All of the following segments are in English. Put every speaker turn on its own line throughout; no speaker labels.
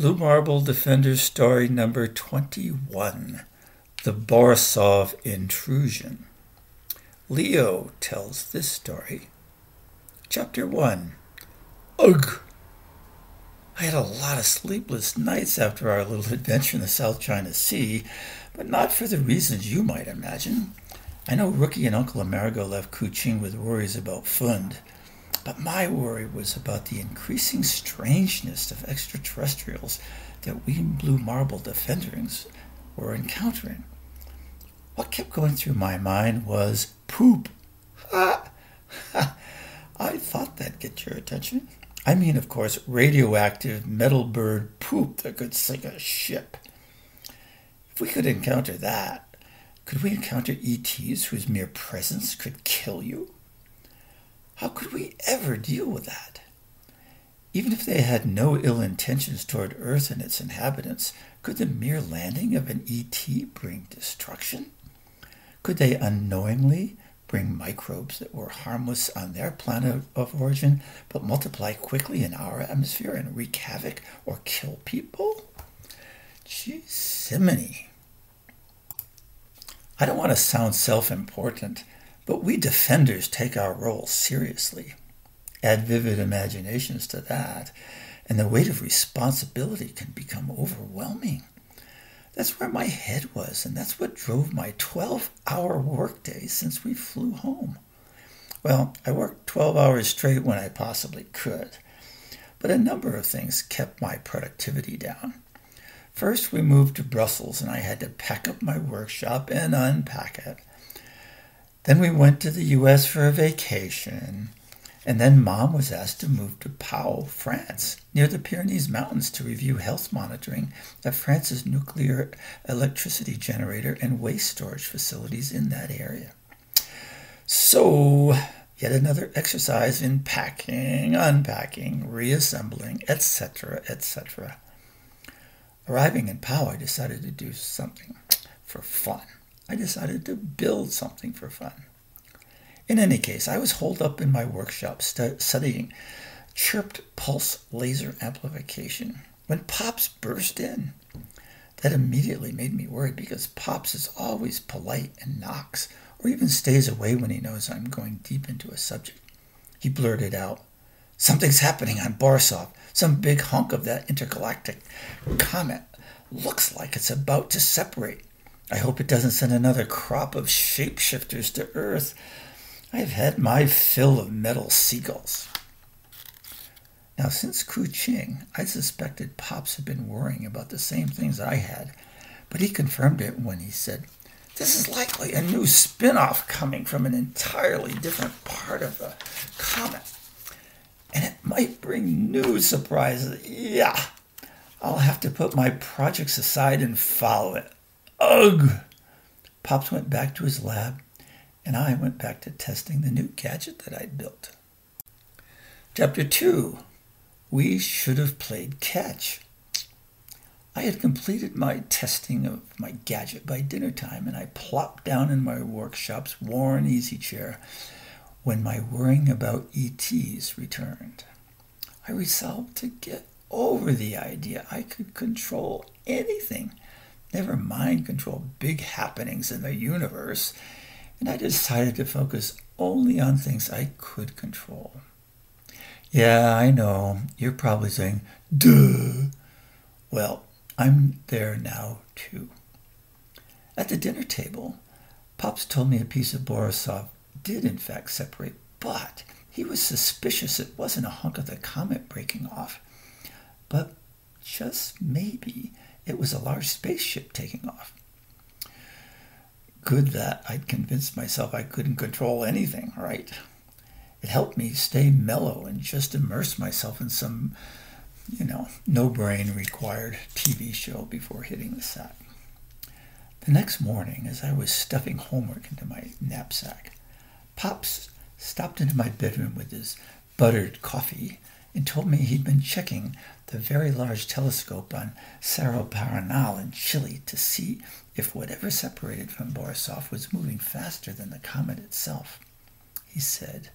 Blue Marble Defenders story number 21, The Borisov Intrusion. Leo tells this story. Chapter 1. Ugh! I had a lot of sleepless nights after our little adventure in the South China Sea, but not for the reasons you might imagine. I know Rookie and Uncle Amerigo left Kuching with worries about Fund, but my worry was about the increasing strangeness of extraterrestrials that we Blue Marble Defenders were encountering. What kept going through my mind was poop. Ha! Ha! I thought that'd get your attention. I mean, of course, radioactive metal bird poop that could sink a ship. If we could encounter that, could we encounter ETs whose mere presence could kill you? How could we ever deal with that? Even if they had no ill intentions toward Earth and its inhabitants, could the mere landing of an ET bring destruction? Could they unknowingly bring microbes that were harmless on their planet of origin, but multiply quickly in our atmosphere and wreak havoc or kill people? Gee-siminy. I don't want to sound self-important, but we defenders take our role seriously. Add vivid imaginations to that, and the weight of responsibility can become overwhelming. That's where my head was, and that's what drove my 12-hour workday since we flew home. Well, I worked 12 hours straight when I possibly could, but a number of things kept my productivity down. First, we moved to Brussels, and I had to pack up my workshop and unpack it. Then we went to the U.S. for a vacation, and then Mom was asked to move to Pau, France, near the Pyrenees Mountains to review health monitoring at France's nuclear electricity generator and waste storage facilities in that area. So, yet another exercise in packing, unpacking, reassembling, etc., etc. Arriving in Pau, I decided to do something for fun. I decided to build something for fun. In any case, I was holed up in my workshop studying chirped pulse laser amplification when Pops burst in. That immediately made me worried because Pops is always polite and knocks, or even stays away when he knows I'm going deep into a subject. He blurted out, "Something's happening on Borisov. Some big hunk of that intergalactic comet looks like it's about to separate. I hope it doesn't send another crop of shapeshifters to Earth. I've had my fill of metal seagulls." Now, since Kuching, I suspected Pops had been worrying about the same things I had, but he confirmed it when he said, "This is likely a new spin-off coming from an entirely different part of the comet, and it might bring new surprises. Yeah, I'll have to put my projects aside and follow it. Ugh!" Pops went back to his lab, and I went back to testing the new gadget that I'd built. Chapter 2. We should have played catch. I had completed my testing of my gadget by dinner time, and I plopped down in my workshop's worn easy chair when my worrying about ETs returned. I resolved to get over the idea I could control anything, never mind control big happenings in the universe, and I decided to focus only on things I could control. Yeah, I know, you're probably saying, duh. Well, I'm there now, too. At the dinner table, Pops told me a piece of Borisov did in fact separate, but he was suspicious it wasn't a hunk of the comet breaking off. But just maybe it was a large spaceship taking off. Good that I'd convinced myself I couldn't control anything, right? It helped me stay mellow and just immerse myself in some, no brain required TV show before hitting the set. The next morning, as I was stuffing homework into my knapsack, Pops stopped into my bedroom with his buttered coffee and told me he'd been checking the very large telescope on Cerro Paranal in Chile to see if whatever separated from Borisov was moving faster than the comet itself. He said,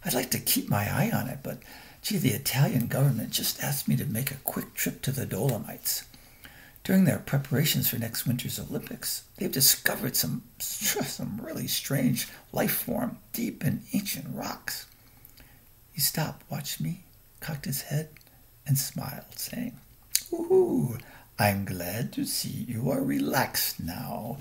"I'd like to keep my eye on it, but Gee, the Italian government just asked me to make a quick trip to the Dolomites. During their preparations for next winter's Olympics, they've discovered some really strange life form deep in ancient rocks. He stopped, watched me, cocked his head, and smiled, saying, "Ooh, I'm glad to see you are relaxed now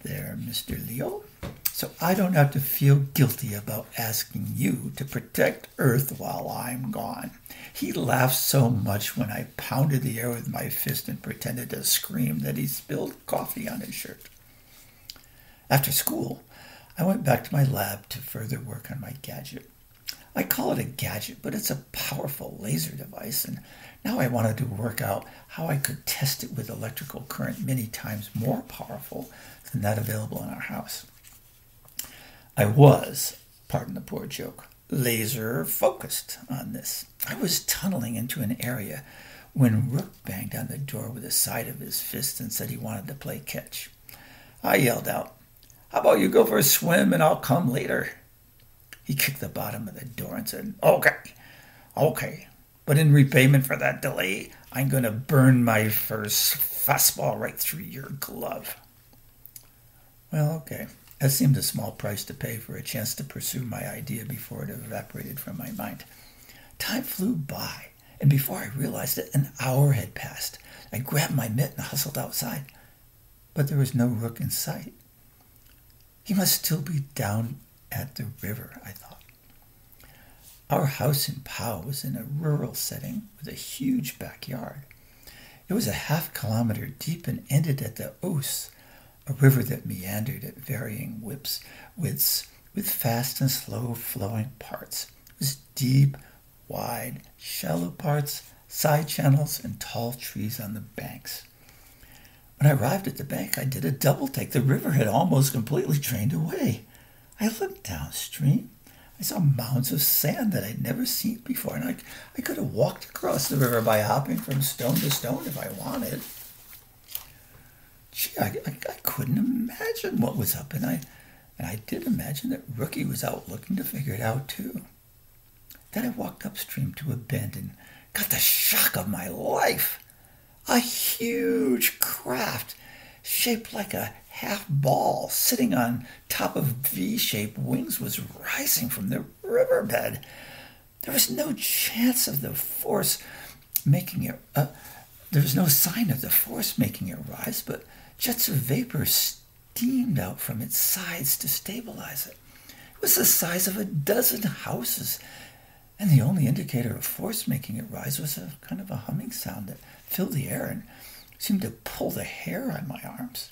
there, Mr. Leo. So I don't have to feel guilty about asking you to protect Earth while I'm gone." He laughed so much when I pounded the air with my fist and pretended to scream that he spilled coffee on his shirt. After school, I went back to my lab to further work on my gadget. I call it a gadget, but it's a powerful laser device, and now I wanted to work out how I could test it with electrical current many times more powerful than that available in our house. I was, pardon the poor joke, laser focused on this. I was tunneling into an area when Rook banged on the door with the side of his fist and said he wanted to play catch. I yelled out, "How about you go for a swim and I'll come later?" He kicked the bottom of the door and said, Okay, but in repayment for that delay, I'm going to burn my first fastball right through your glove." Well, okay. That seemed a small price to pay for a chance to pursue my idea before it evaporated from my mind. Time flew by, and before I realized it, an hour had passed. I grabbed my mitt and hustled outside, but there was no Rook in sight. He must still be down at the river, I thought. Our house in Pau was in a rural setting with a huge backyard. It was a half-kilometer deep and ended at the Ouse, a river that meandered at varying widths with fast and slow flowing parts. It was deep, wide, shallow parts, side channels, and tall trees on the banks. When I arrived at the bank, I did a double take. The river had almost completely drained away. I looked downstream. I saw mounds of sand that I'd never seen before, and I could have walked across the river by hopping from stone to stone if I wanted. Gee, I couldn't imagine what was up, and I did imagine that Rookie was out looking to figure it out too. Then I walked upstream to a bend and got the shock of my life. A huge craft shaped like a half ball sitting on top of V-shaped wings was rising from the riverbed. There was no chance of the force making it there was no sign of the force making it rise, but jets of vapor steamed out from its sides to stabilize it. It was the size of a dozen houses, and the only indicator of force making it rise was a kind of a humming sound that filled the air and seemed to pull the hair on my arms.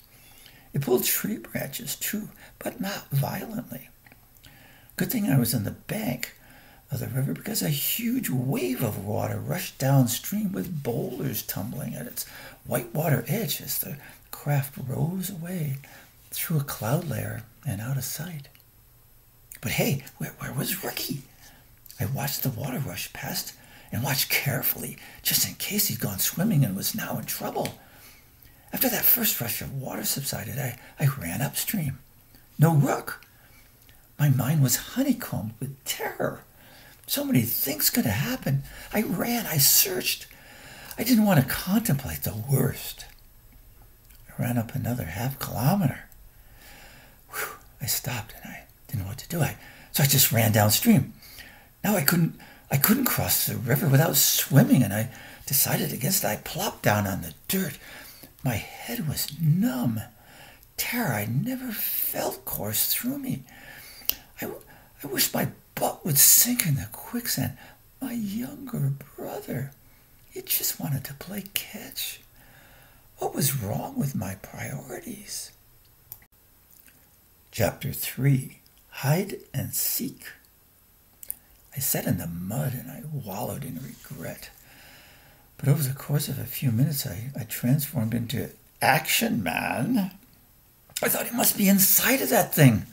It pulled tree branches too, but not violently. Good thing I was on the bank of the river, because a huge wave of water rushed downstream with boulders tumbling at its whitewater edge as the craft rose away through a cloud layer and out of sight. But hey, where was Ricky? I watched the water rush past and watched carefully, just in case he'd gone swimming and was now in trouble. After that first rush of water subsided, I ran upstream. No Rook. My mind was honeycombed with terror. So many things could have happened. I ran, I searched. I didn't want to contemplate the worst. I ran up another half-kilometer. I stopped and I didn't know what to do. So I just ran downstream. Now I couldn't cross the river without swimming, and I decided against it. I plopped down on the dirt. My head was numb. Terror I never felt coursed through me. I wished my butt would sink in the quicksand. My younger brother, he just wanted to play catch. What was wrong with my priorities? Chapter 3, Hide and Seek. I sat in the mud and I wallowed in regret. But over the course of a few minutes, I transformed into Action Man. I thought he must be inside of that thing.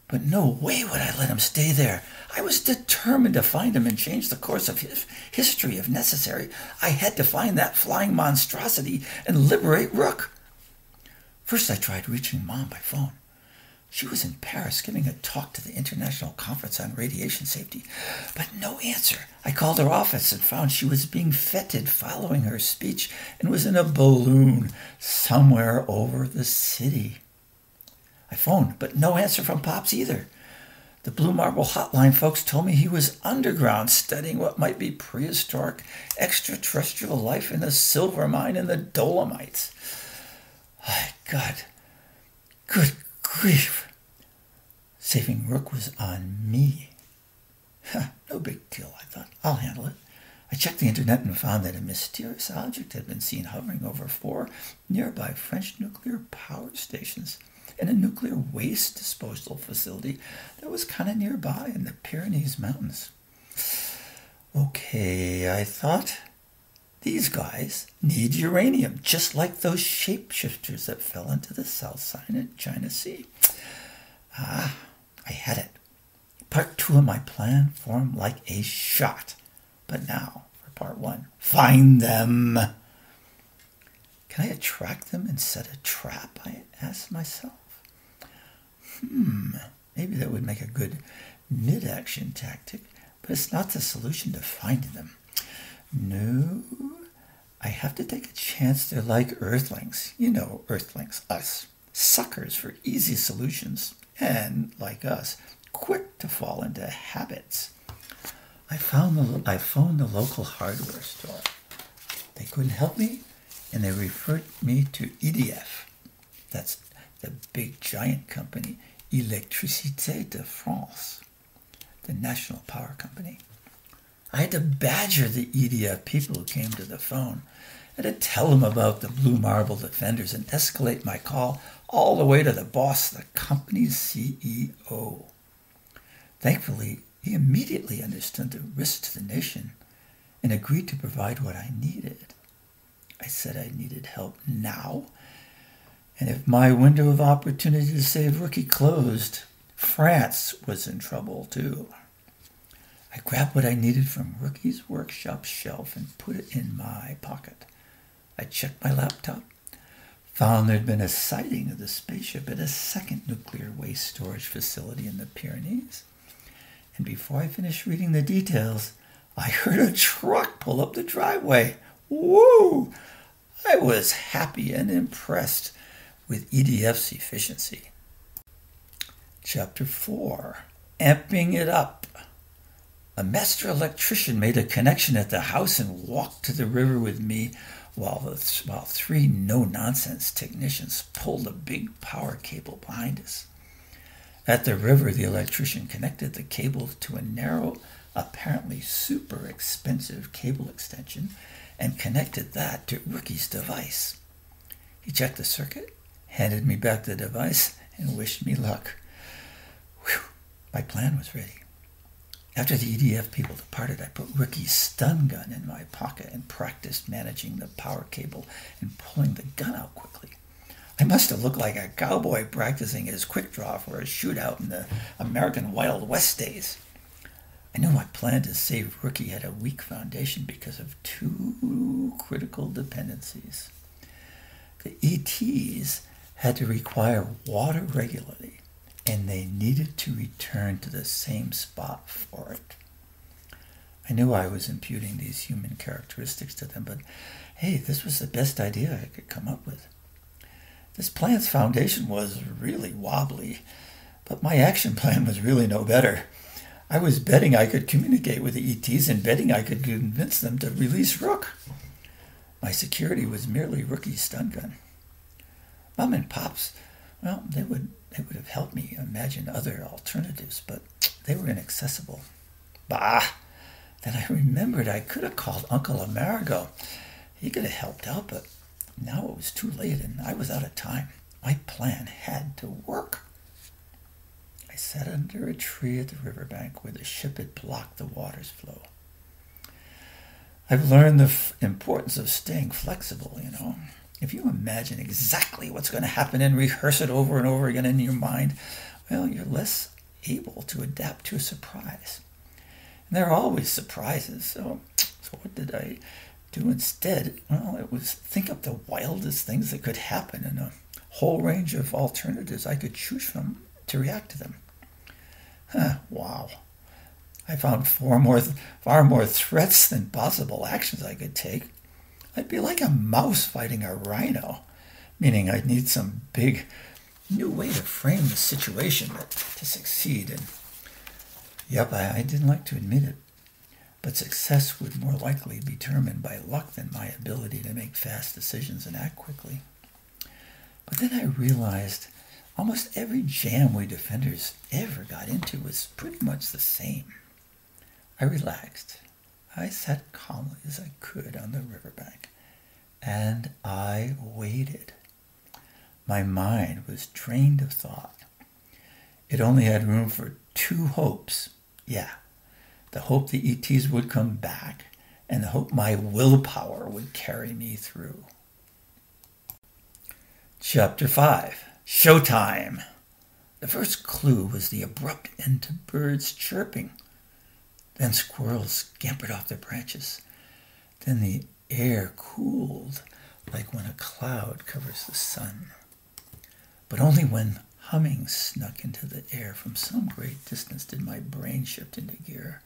But no way would I let him stay there. I was determined to find him and change the course of history if necessary. I had to find that flying monstrosity and liberate Rook. First, I tried reaching Mom by phone. She was in Paris giving a talk to the International Conference on Radiation Safety, but no answer. I called her office and found she was being feted following her speech and was in a balloon somewhere over the city. I phoned, but no answer from Pops either. The Blue Marble Hotline folks told me he was underground studying what might be prehistoric extraterrestrial life in a silver mine in the Dolomites. Oh, God. Good grief. Saving Rook was on me. No big deal, I thought. I'll handle it. I checked the internet and found that a mysterious object had been seen hovering over 4 nearby French nuclear power stations and a nuclear waste disposal facility that was kind of nearby in the Pyrenees Mountains. Okay, I thought, these guys need uranium, just like those shapeshifters that fell into the South China Sea. I had it. Part 2 of my plan formed like a shot. But now, for part 1, find them. Can I attract them and set a trap? I asked myself. Maybe that would make a good mid-action tactic, but it's not the solution to finding them. No, I have to take a chance. They're like Earthlings. You know, Earthlings, us. Suckers for easy solutions. And, like us, quick to fall into habits. I phoned the local hardware store. They couldn't help me, and they referred me to EDF. That's the big giant company, Électricité de France, the national power company. I had to badger the EDF people who came to the phone. I had to tell them about the Blue Marble Defenders and escalate my call all the way to the boss, the company's CEO. Thankfully, he immediately understood the risk to the nation and agreed to provide what I needed. I said I needed help now, and if my window of opportunity to save Rookie closed, France was in trouble too. I grabbed what I needed from Rookie's workshop shelf and put it in my pocket. I checked my laptop, found there'd been a sighting of the spaceship at a second nuclear waste storage facility in the Pyrenees. And before I finished reading the details, I heard a truck pull up the driveway. Woo! I was happy and impressed with EDF's efficiency. Chapter 4, Amping It Up. A master electrician made a connection at the house and walked to the river with me while 3 no-nonsense technicians pulled a big power cable behind us. At the river, the electrician connected the cable to a narrow, apparently super expensive cable extension and connected that to Rookie's device. He checked the circuit, handed me back the device, and wished me luck. Whew, my plan was ready. After the EDF people departed, I put Rookie's stun gun in my pocket and practiced managing the power cable and pulling the gun out quickly. I must have looked like a cowboy practicing his quick draw for a shootout in the American Wild West days. I knew my plan to save Rookie had a weak foundation because of 2 critical dependencies. The ETs had to require water regularly, and they needed to return to the same spot for it. I knew I was imputing these human characteristics to them, but hey, this was the best idea I could come up with. This plan's foundation was really wobbly, but my action plan was really no better. I was betting I could communicate with the ETs and betting I could convince them to release Rook. My security was merely Rookie's stun gun. Mom and Pops, well, they would have helped me imagine other alternatives, but they were inaccessible. Bah! Then I remembered I could have called Uncle Amerigo. He could have helped out, but now it was too late and I was out of time. My plan had to work. I sat under a tree at the riverbank where the ship had blocked the water's flow. I've learned the importance of staying flexible, you know. If you imagine exactly what's going to happen and rehearse it over and over again in your mind, well, you're less able to adapt to a surprise. And there are always surprises, so what did I do instead? Well, it was think up the wildest things that could happen and a whole range of alternatives I could choose from to react to them. Wow. I found far more threats than possible actions I could take. I'd be like a mouse fighting a rhino, meaning I'd need some big new way to frame the situation to succeed. And yep, I didn't like to admit it, but success would more likely be determined by luck than my ability to make fast decisions and act quickly. But then I realized almost every jam we defenders ever got into was pretty much the same. I relaxed. I sat calmly as I could on the riverbank, and I waited. My mind was drained of thought. It only had room for two hopes. Yeah, the hope the ETs would come back, and the hope my willpower would carry me through. Chapter 5. Showtime! The first clue was the abrupt end to birds chirping. Then squirrels scampered off their branches. Then the air cooled like when a cloud covers the sun. But only when humming snuck into the air from some great distance did my brain shift into gear.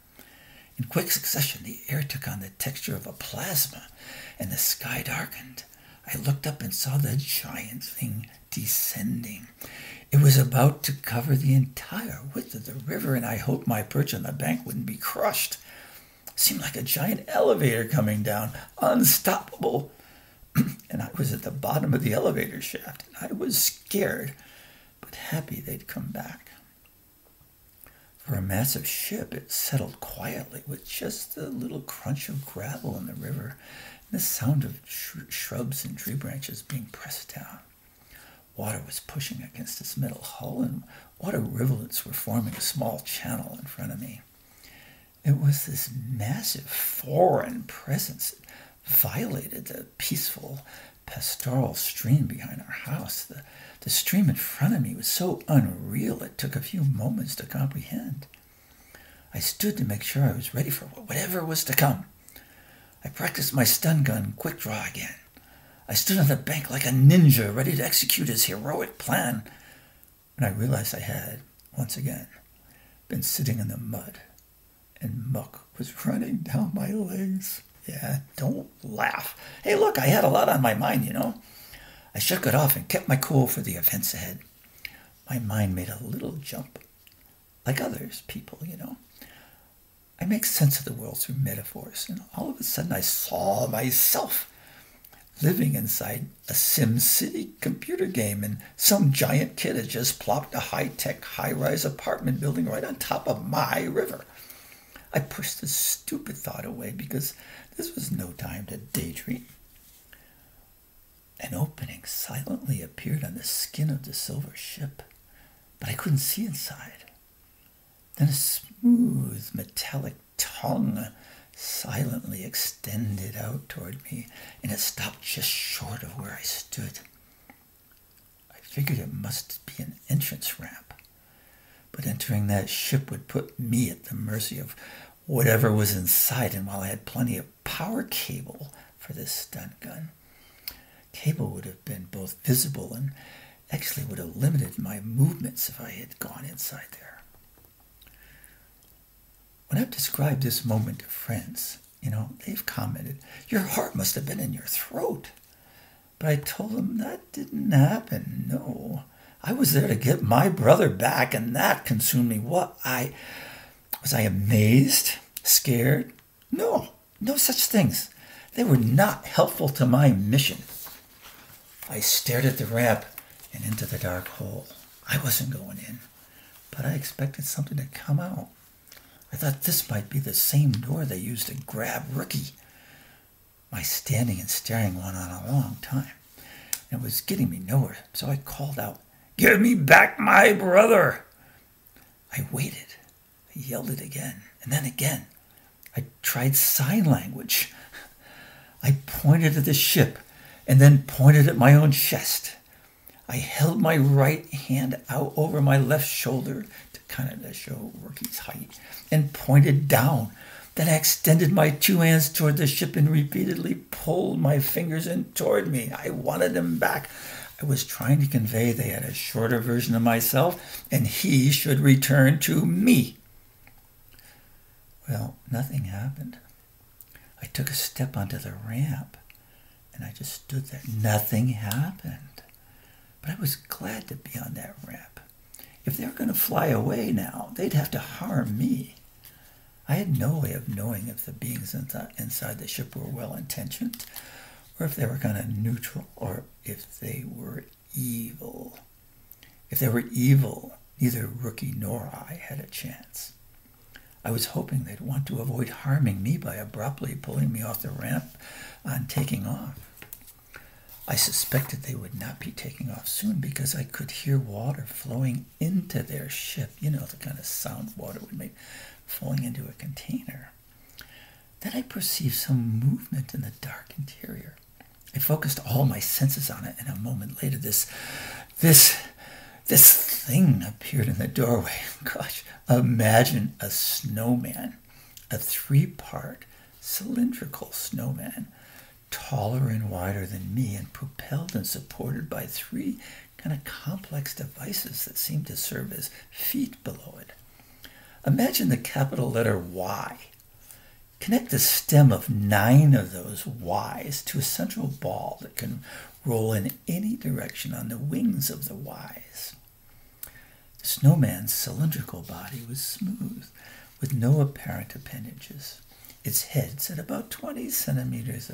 In quick succession, the air took on the texture of a plasma, and the sky darkened. I looked up and saw the giant thing descending. It was about to cover the entire width of the river, and I hoped my perch on the bank wouldn't be crushed. It seemed like a giant elevator coming down, unstoppable. And I was at the bottom of the elevator shaft, and I was scared, but happy they'd come back. For a massive ship, it settled quietly with just a little crunch of gravel in the river and the sound of shrubs and tree branches being pressed down. Water was pushing against its metal hull, and water rivulets were forming a small channel in front of me. It was this massive foreign presence that violated the peaceful pastoral stream behind our house. The stream in front of me was so unreal it took a few moments to comprehend. I stood to make sure I was ready for whatever was to come. I practiced my stun gun quick draw again. I stood on the bank like a ninja, ready to execute his heroic plan, when I realized I had, once again, been sitting in the mud, and muck was running down my legs. Yeah, don't laugh. Hey, look, I had a lot on my mind, you know. I shook it off and kept my cool for the events ahead. My mind made a little jump, like others, people, you know. I make sense of the world through metaphors, and all of a sudden I saw myself living inside a SimCity computer game, and some giant kid had just plopped a high-tech, high-rise apartment building right on top of my river. I pushed the stupid thought away because this was no time to daydream. An opening silently appeared on the skin of the silver ship, but I couldn't see inside. Then a smooth, metallic tongue silently extended out toward me, and it stopped just short of where I stood. I figured it must be an entrance ramp, but entering that ship would put me at the mercy of whatever was inside, and while I had plenty of power cable for this stun gun, cable would have been both visible and actually would have limited my movements if I had gone inside there. When I've described this moment to friends, you know, they've commented, "Your heart must have been in your throat." But I told them that didn't happen, no. I was there to get my brother back, and that consumed me. Was I amazed? Scared? No such things. They were not helpful to my mission. I stared at the ramp and into the dark hole. I wasn't going in, but I expected something to come out. I thought this might be the same door they used to grab Rookie. My standing and staring went on a long time, and it was getting me nowhere, so I called out, "Give me back my brother!" I waited. I yelled it again, and then again. I tried sign language. I pointed at the ship, and then pointed at my own chest. I held my right hand out over my left shoulder to kind of show Rookie's height, and pointed down. Then I extended my two hands toward the ship and repeatedly pulled my fingers in toward me. I wanted him back. I I was trying to convey they had a shorter version of myself, and he should return to me. Well, nothing happened. I took a step onto the ramp, and I just stood there. Nothing happened. But I was glad to be on that ramp. If they were going to fly away now, they'd have to harm me. I had no way of knowing if the beings inside the ship were well-intentioned, or if they were kind of neutral, or if they were evil. If they were evil, neither Rookie nor I had a chance. I was hoping they'd want to avoid harming me by abruptly pulling me off the ramp on taking off. I suspected they would not be taking off soon because I could hear water flowing into their ship. You know, the kind of sound water would make falling into a container. Then I perceived some movement in the dark interior. I focused all my senses on it, and a moment later this thing appeared in the doorway. Gosh, imagine a snowman, a 3-part cylindrical snowman, taller and wider than me, and propelled and supported by 3 kind of complex devices that seemed to serve as feet below it. Imagine the capital letter Y. Connect the stem of 9 of those Y's to a central ball that can roll in any direction on the wings of the Y's. The snowman's cylindrical body was smooth, with no apparent appendages. Its head sat about 20 centimeters,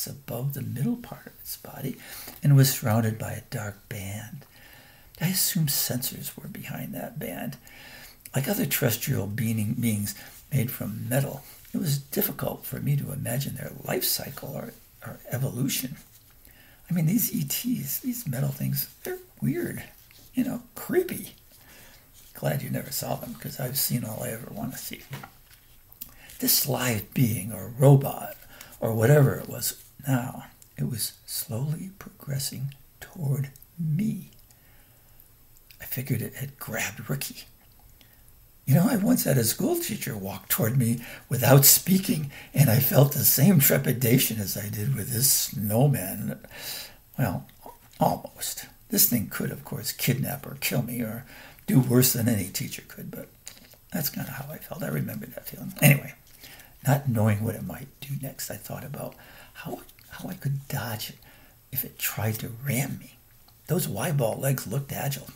above the middle part of its body, and was surrounded by a dark band. I assumed sensors were behind that band. Like other terrestrial beings made from metal, it was difficult for me to imagine their life cycle or evolution. I mean, these ETs, these metal things, they're weird, creepy. Glad you never saw them, because I've seen all I ever want to see. This live being, or robot, or whatever it was now, it was slowly progressing toward me. I figured it had grabbed Ricky. I once had a school teacher walk toward me without speaking, and I felt the same trepidation as I did with this snowman. Well, almost. This thing could, of course, kidnap or kill me, or do worse than any teacher could, but that's kind of how I felt. I remember that feeling. Anyway, not knowing what it might do next, I thought about how I could dodge it if it tried to ram me. Those Y-ball legs looked agile.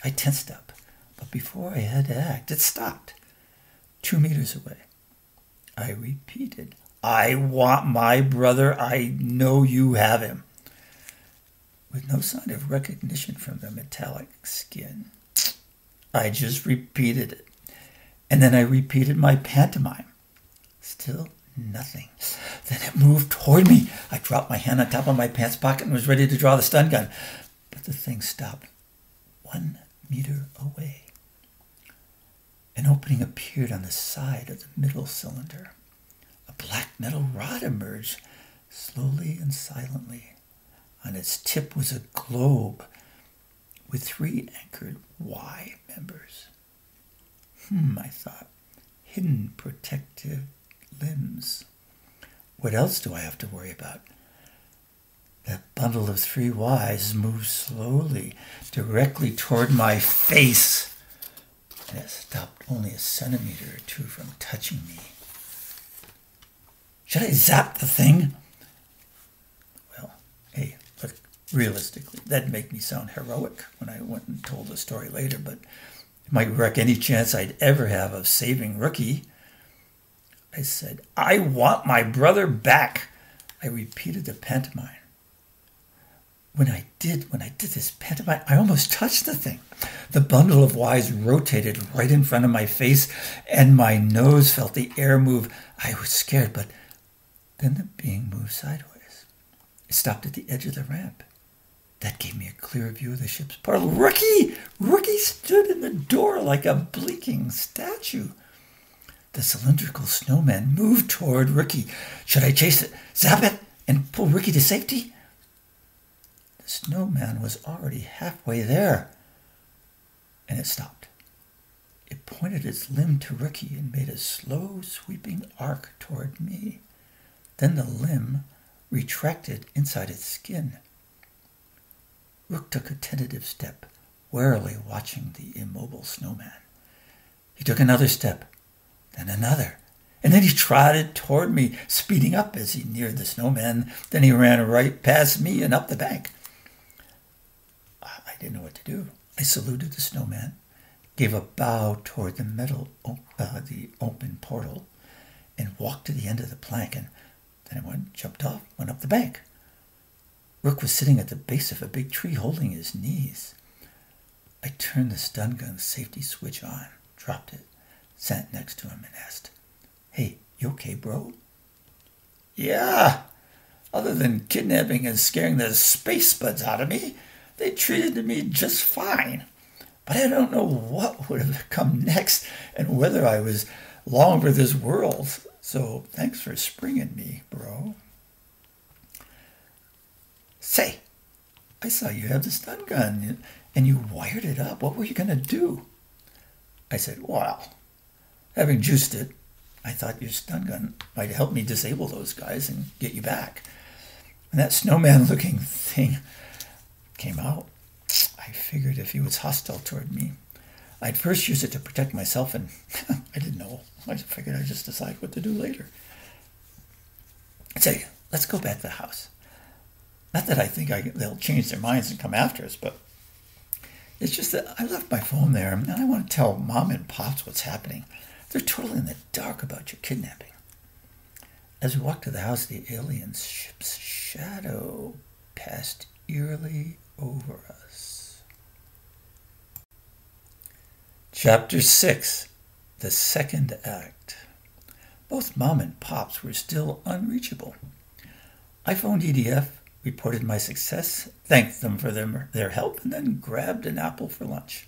I tensed up. But before I had to act, it stopped, 2 meters away. I repeated, "I want my brother. I know you have him." With no sign of recognition from the metallic skin, I just repeated it. And then I repeated my pantomime. Still nothing. Then it moved toward me. I dropped my hand on top of my pants pocket and was ready to draw the stun gun. But the thing stopped 1 meter away. An opening appeared on the side of the middle cylinder. A black metal rod emerged slowly and silently. On its tip was a globe with 3 anchored Y members. I thought. Hidden protective limbs. What else do I have to worry about? That bundle of 3 Ys moved slowly, directly toward my face. And it stopped only a centimeter or 2 from touching me. Should I zap the thing? Well, hey, look, realistically, that'd make me sound heroic when I went and told the story later, but it might wreck any chance I'd ever have of saving Rookie. I said, "I want my brother back." I repeated the pantomime. When I did this pantomime, I almost touched the thing. The bundle of Ys rotated right in front of my face, and my nose felt the air move. I was scared, but then the being moved sideways. It stopped at the edge of the ramp. That gave me a clear view of the ship's portal. Rookie! Rookie stood in the door like a blinking statue. The cylindrical snowman moved toward Rookie. Should I chase it, zap it, and pull Rookie to safety? The snowman was already halfway there, and it stopped. It pointed its limb to Rookie and made a slow, sweeping arc toward me. Then the limb retracted inside its skin. Rook took a tentative step, warily watching the immobile snowman. He took another step, then another, and then he trotted toward me, speeding up as he neared the snowman. Then he ran right past me and up the bank. I didn't know what to do. I saluted the snowman, gave a bow toward the open portal, and walked to the end of the plank, and then I jumped off, went up the bank. Rook was sitting at the base of a big tree, holding his knees. I turned the stun gun safety switch on, dropped it, sat next to him, and asked, "Hey, you okay, bro?" "Yeah. Other than kidnapping and scaring the space buds out of me, they treated me just fine. But I don't know what would have come next and whether I was long for this world. So thanks for springing me, bro." "Say, I saw you have the stun gun and you wired it up. What were you going to do?" I said, "Well, having juiced it, I thought your stun gun might help me disable those guys and get you back. When that snowman-looking thing came out, I figured if he was hostile toward me, I'd first use it to protect myself, and I didn't know. I figured I'd just decide what to do later. Say, let's go back to the house. Not that I think they'll change their minds and come after us, but it's just that I left my phone there, and I want to tell Mom and Pops what's happening. They're totally in the dark about your kidnapping." As we walked to the house, the alien ship's shadow passed eerily over us. Chapter 6, the second act. Both Mom and Pops were still unreachable. I phoned EDF, reported my success, thanked them for their help, and then grabbed an apple for lunch.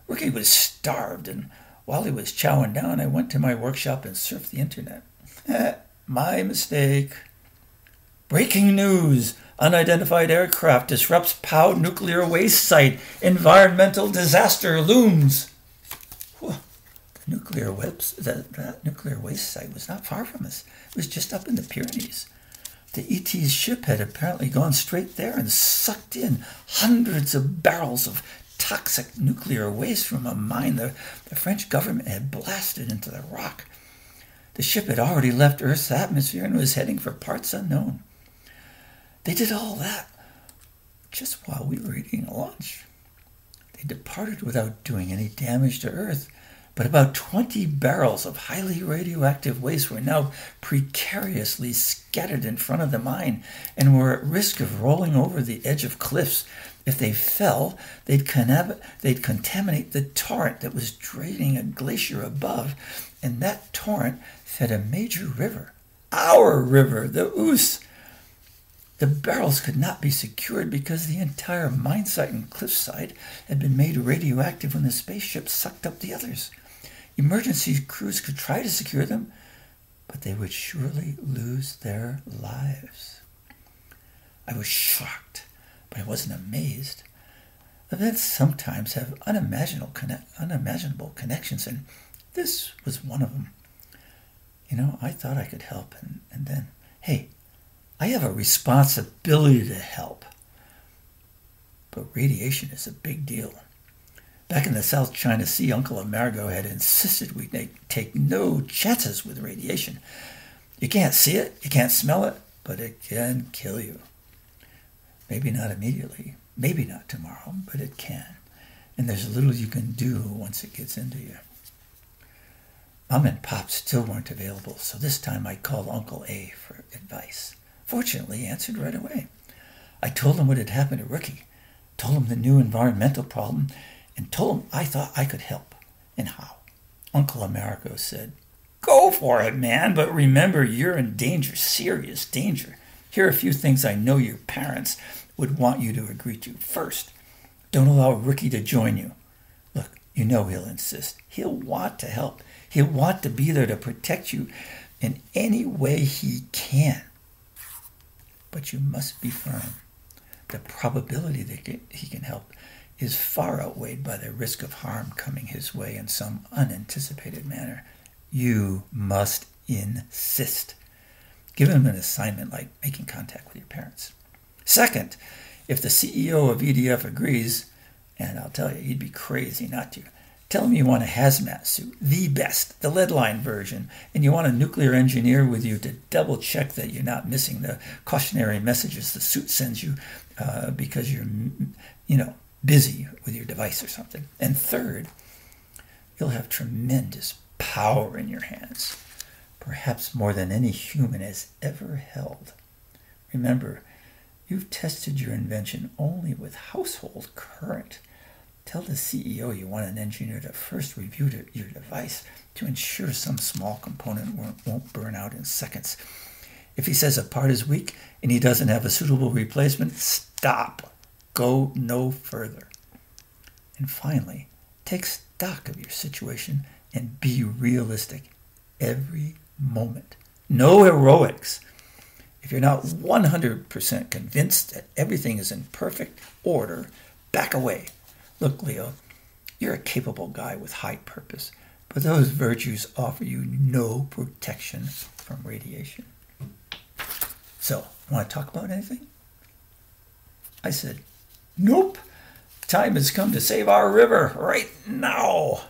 Ricky was starved, and while he was chowing down, I went to my workshop and surfed the internet. My mistake. Breaking news. Unidentified aircraft disrupts POW nuclear waste site. Environmental disaster looms. Whew. That nuclear waste site was not far from us. It was just up in the Pyrenees. The ET's ship had apparently gone straight there and sucked in hundreds of barrels of toxic nuclear waste from a mine the French government had blasted into the rock. The ship had already left Earth's atmosphere and was heading for parts unknown. They did all that just while we were eating lunch. They departed without doing any damage to Earth, but about 20 barrels of highly radioactive waste were now precariously scattered in front of the mine and were at risk of rolling over the edge of cliffs. If they fell, they'd contaminate the torrent that was draining a glacier above, and that torrent fed a major river, our river, the Ouse. The barrels could not be secured because the entire mine site and cliffside had been made radioactive when the spaceship sucked up the others. Emergency crews could try to secure them, but they would surely lose their lives. I was shocked, but I wasn't amazed. Events sometimes have unimaginable connections, and this was one of them. I thought I could help, and then, hey, I have a responsibility to help. But radiation is a big deal. Back in the South China Sea, Uncle Amerigo had insisted we take no chances with radiation. You can't see it, you can't smell it, but it can kill you. Maybe not immediately, maybe not tomorrow, but it can. And there's little you can do once it gets into you. Mom and Pop still weren't available, so this time I called Uncle A for advice. Fortunately, he answered right away. I told him what had happened to Rookie, told him the new environmental problem, and told him I thought I could help, and how. Uncle Americo said, "Go for it, man, but remember you're in danger, serious danger. Here are a few things I know your parents would want you to agree to. First, don't allow Rookie to join you. Look, you know he'll insist. He'll want to help. He'll want to be there to protect you in any way he can. But you must be firm. The probability that he can help is far outweighed by the risk of harm coming his way in some unanticipated manner. You must insist. Give him an assignment like making contact with your parents. Second, If the CEO of EDF agrees, and I'll tell you, he'd be crazy not to, tell him you want a hazmat suit, the best, the lead-line version, and you want a nuclear engineer with you to double-check that you're not missing the cautionary messages the suit sends you because you're, busy with your device or something. And third, you'll have tremendous power in your hands, perhaps more than any human has ever held. Remember, you've tested your invention only with household current. Tell the CEO you want an engineer to first review your device to ensure some small component won't burn out in seconds. If he says a part is weak and he doesn't have a suitable replacement, stop. Go no further. And finally, take stock of your situation and be realistic every moment. No heroics. If you're not 100% convinced that everything is in perfect order, back away. Look, Leo, you're a capable guy with high purpose, but those virtues offer you no protection from radiation. So, want to talk about anything? I said, nope. Time has come to save our river right now.